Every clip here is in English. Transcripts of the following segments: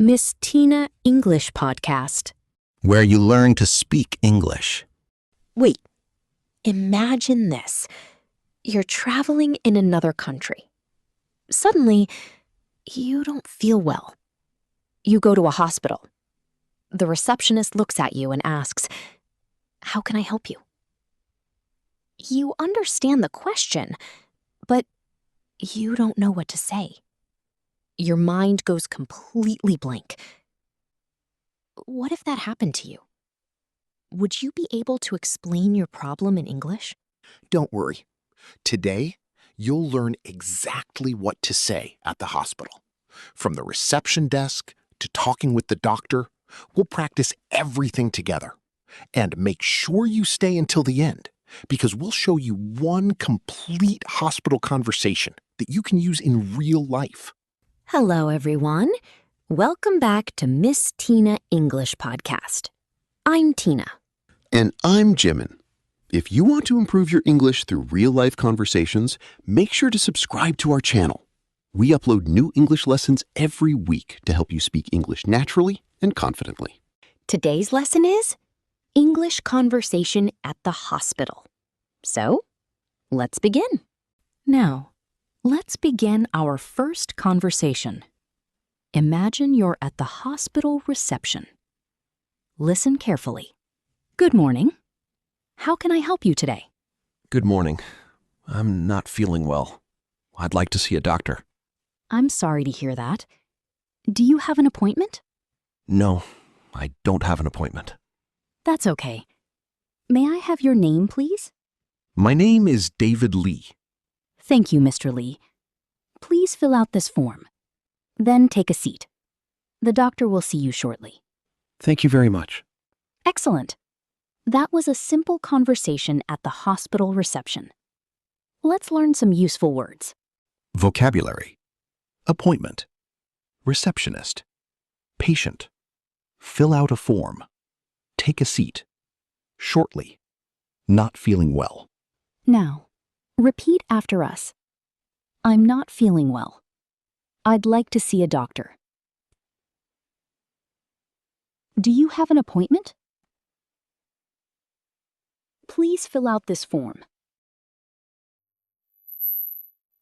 Miss Teena English podcast, where you learn to speak English. Wait, imagine this. You're traveling in another country. Suddenly, you don't feel well. You go to a hospital. The receptionist looks at you and asks, "How can I help you?" You understand the question, but you don't know what to say. Your mind goes completely blank. What if that happened to you? Would you be able to explain your problem in English? Don't worry. Today, you'll learn exactly what to say at the hospital. From the reception desk to talking with the doctor, we'll practice everything together. And make sure you stay until the end, because we'll show you one complete hospital conversation that you can use in real life. Hello, everyone. Welcome back to Miss Teena English podcast. I'm Teena. And I'm Jimin. If you want to improve your English through real-life conversations, make sure to subscribe to our channel. We upload new English lessons every week to help you speak English naturally and confidently. Today's lesson is English conversation at the hospital. So, let's begin. Now, let's begin our first conversation. Imagine you're at the hospital reception. Listen carefully. Good morning. How can I help you today? Good morning. I'm not feeling well. I'd like to see a doctor. I'm sorry to hear that. Do you have an appointment? No, I don't have an appointment. That's okay. May I have your name, please? My name is David Lee. Thank you, Mr. Lee. Please fill out this form. Then take a seat. The doctor will see you shortly. Thank you very much. Excellent. That was a simple conversation at the hospital reception. Let's learn some useful words. Vocabulary: appointment, receptionist, patient, fill out a form, take a seat, shortly, not feeling well. Now, repeat after us. I'm not feeling well. I'd like to see a doctor. Do you have an appointment? Please fill out this form.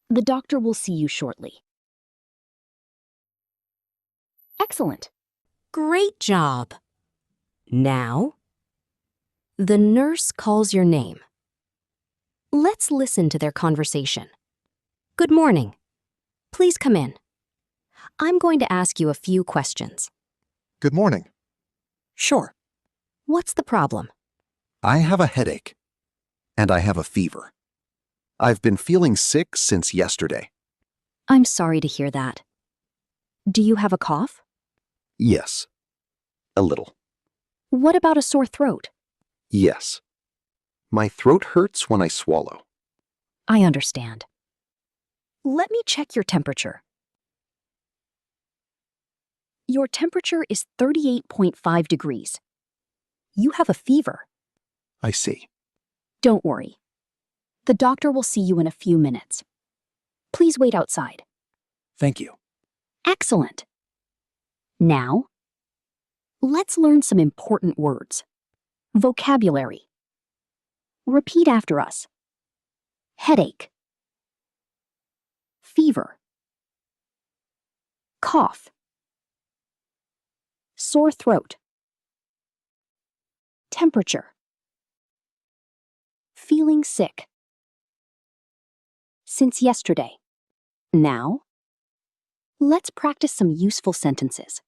The doctor will see you shortly. Excellent. Great job. Now, the nurse calls your name. Let's listen to their conversation. Good morning. Please come in. I'm going to ask you a few questions. Good morning. Sure. What's the problem? I have a headache, and I have a fever. I've been feeling sick since yesterday. I'm sorry to hear that. Do you have a cough? Yes. A little. What about a sore throat? Yes. My throat hurts when I swallow. I understand. Let me check your temperature. Your temperature is 38.5 degrees. You have a fever. I see. Don't worry. The doctor will see you in a few minutes. Please wait outside. Thank you. Excellent. Now, let's learn some important words. Vocabulary. Repeat after us. Headache. Fever. Cough. Sore throat. Temperature. Feeling sick. Since yesterday. Now, let's practice some useful sentences.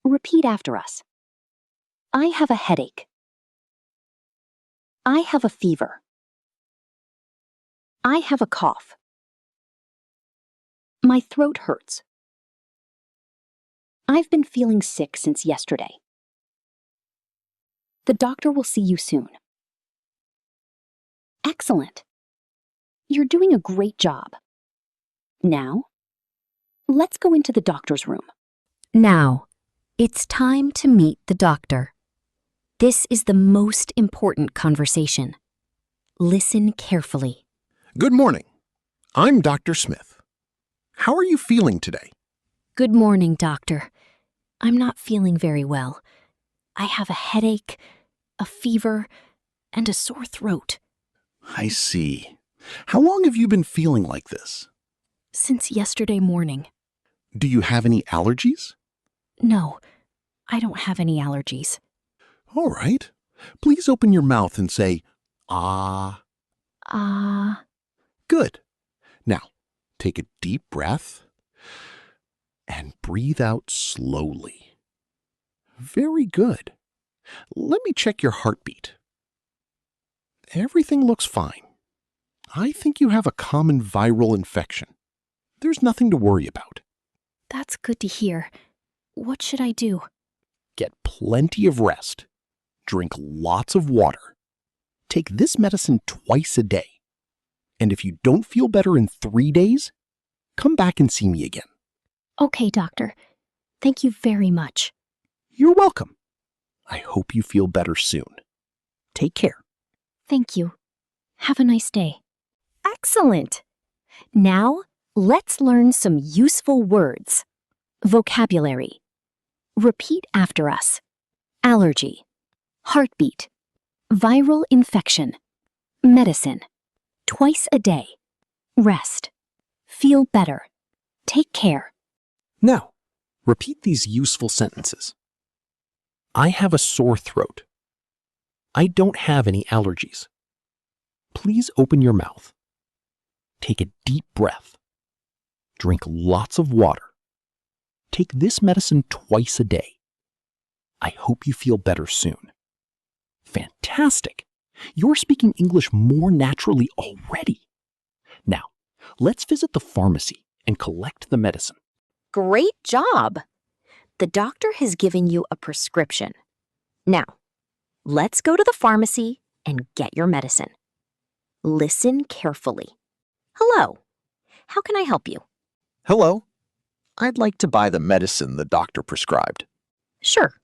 Repeat after us. I have a headache. I have a fever. I have a cough. My throat hurts. I've been feeling sick since yesterday. The doctor will see you soon. Excellent. You're doing a great job. Now, let's go into the doctor's room. Now, it's time to meet the doctor. This is the most important conversation. Listen carefully. Good morning. I'm Dr. Smith. How are you feeling today? Good morning, doctor. I'm not feeling very well. I have a headache, a fever, and a sore throat. I see. How long have you been feeling like this? Since yesterday morning. Do you have any allergies? No, I don't have any allergies. All right. Please open your mouth and say, ah. Good. Now, take a deep breath and breathe out slowly. Very good. Let me check your heartbeat. Everything looks fine. I think you have a common viral infection. There's nothing to worry about. That's good to hear. What should I do? Get plenty of rest. Drink lots of water. Take this medicine twice a day. And if you don't feel better in 3 days, come back and see me again. Okay, doctor. Thank you very much. You're welcome. I hope you feel better soon. Take care. Thank you. Have a nice day. Excellent. Now, let's learn some useful words. Vocabulary. Repeat after us. Allergy. Heartbeat. Viral infection. Medicine. Twice a day. Rest. Feel better. Take care. Now, repeat these useful sentences. I have a sore throat. I don't have any allergies. Please open your mouth. Take a deep breath. Drink lots of water. Take this medicine twice a day. I hope you feel better soon. Fantastic! You're speaking English more naturally already. Now, let's visit the pharmacy and collect the medicine. Great job! The doctor has given you a prescription. Now, let's go to the pharmacy and get your medicine. Listen carefully. Hello. How can I help you? Hello. I'd like to buy the medicine the doctor prescribed. Sure.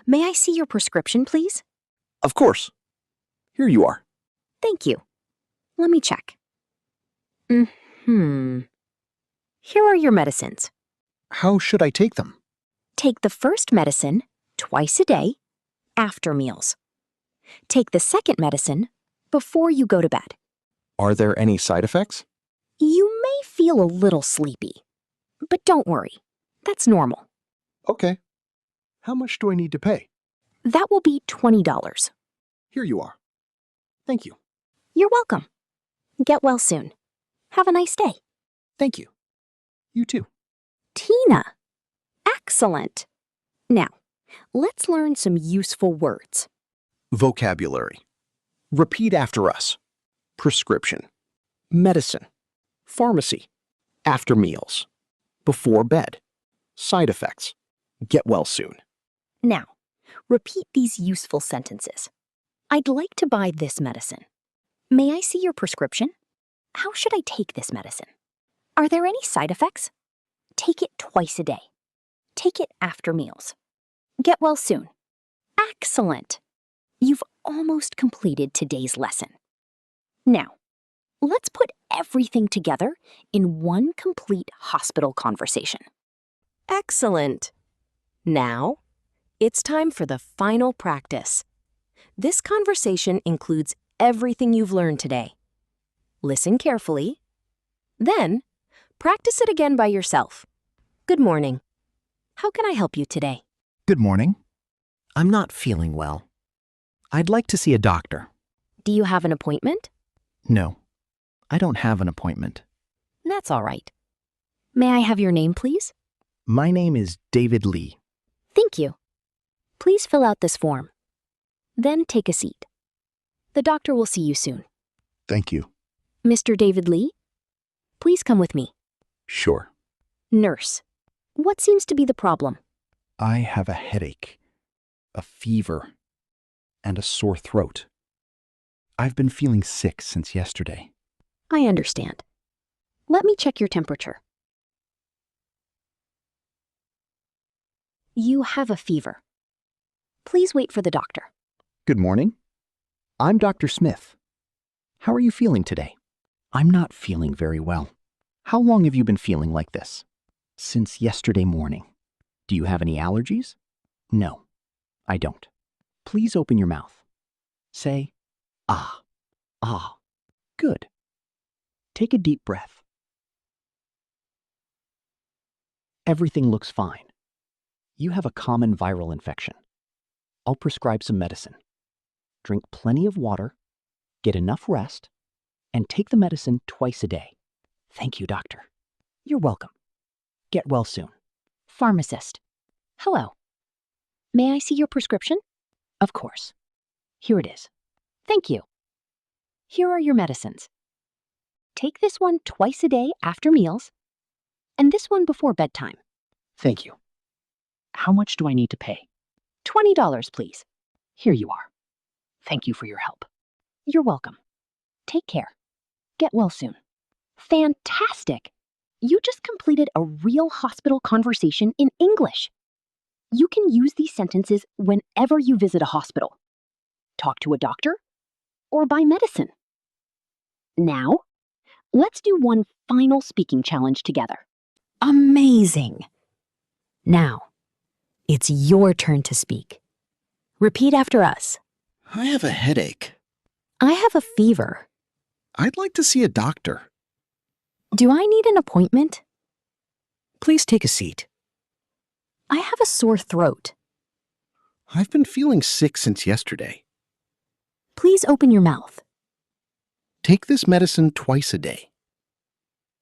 May I see your prescription, please? Of course. Here you are. Thank you. Let me check. Here are your medicines. How should I take them? Take the first medicine twice a day after meals. Take the second medicine before you go to bed. Are there any side effects? You may feel a little sleepy, but don't worry. That's normal. Okay. How much do I need to pay? That will be $20. Here you are. Thank you. You're welcome. Get well soon. Have a nice day. Thank you. You too. Teena. Excellent. Now, let's learn some useful words. Vocabulary. Repeat after us. Prescription. Medicine. Pharmacy. After meals. Before bed. Side effects. Get well soon. Now, repeat these useful sentences. I'd like to buy this medicine. May I see your prescription? How should I take this medicine? Are there any side effects? Take it twice a day. Take it after meals. Get well soon. Excellent. You've almost completed today's lesson. Now, let's put everything together in one complete hospital conversation. Excellent. Now, it's time for the final practice. This conversation includes everything you've learned today. Listen carefully. Then, practice it again by yourself. Good morning. How can I help you today? Good morning. I'm not feeling well. I'd like to see a doctor. Do you have an appointment? No, I don't have an appointment. That's all right. May I have your name, please? My name is David Lee. Thank you. Please fill out this form. Then take a seat. The doctor will see you soon. Thank you. Mr. David Lee, please come with me. Sure. Nurse, what seems to be the problem? I have a headache, a fever, and a sore throat. I've been feeling sick since yesterday. I understand. Let me check your temperature. You have a fever. Please wait for the doctor. Good morning. I'm Dr. Smith. How are you feeling today? I'm not feeling very well. How long have you been feeling like this? Since yesterday morning. Do you have any allergies? No, I don't. Please open your mouth. Say, ah, ah. Good. Take a deep breath. Everything looks fine. You have a common viral infection. I'll prescribe some medicine. Drink plenty of water, get enough rest, and take the medicine twice a day. Thank you, doctor. You're welcome. Get well soon. Pharmacist. Hello. May I see your prescription? Of course. Here it is. Thank you. Here are your medicines. Take this one twice a day after meals, and this one before bedtime. Thank you. How much do I need to pay? $20, please. Here you are. Thank you for your help. You're welcome. Take care. Get well soon. Fantastic! You just completed a real hospital conversation in English. You can use these sentences whenever you visit a hospital, talk to a doctor, or buy medicine. Now, let's do one final speaking challenge together. Amazing! Now, it's your turn to speak. Repeat after us. I have a headache. I have a fever. I'd like to see a doctor. Do I need an appointment? Please take a seat. I have a sore throat. I've been feeling sick since yesterday. Please open your mouth. Take this medicine twice a day.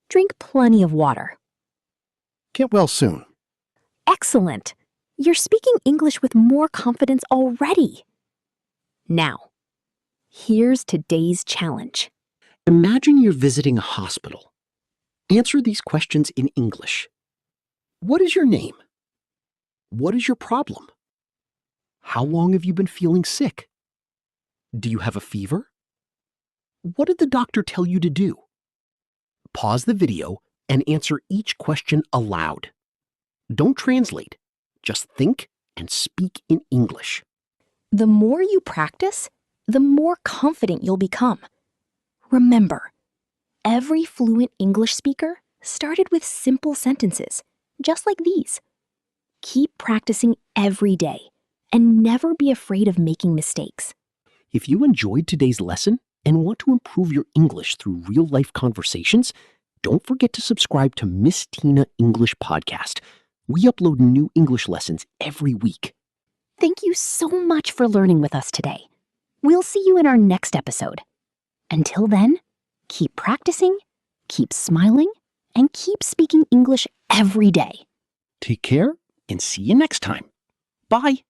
Drink plenty of water. Get well soon. Excellent! You're speaking English with more confidence already. Now, here's today's challenge. Imagine you're visiting a hospital. Answer these questions in English. What is your name? What is your problem? How long have you been feeling sick? Do you have a fever? What did the doctor tell you to do? Pause the video and answer each question aloud. Don't translate. Just think and speak in English. The more you practice, the more confident you'll become. Remember, every fluent English speaker started with simple sentences, just like these. Keep practicing every day and never be afraid of making mistakes. If you enjoyed today's lesson and want to improve your English through real-life conversations, don't forget to subscribe to Miss Teena English Podcast. We upload new English lessons every week. Thank you so much for learning with us today. We'll see you in our next episode. Until then, keep practicing, keep smiling, and keep speaking English every day. Take care and see you next time. Bye.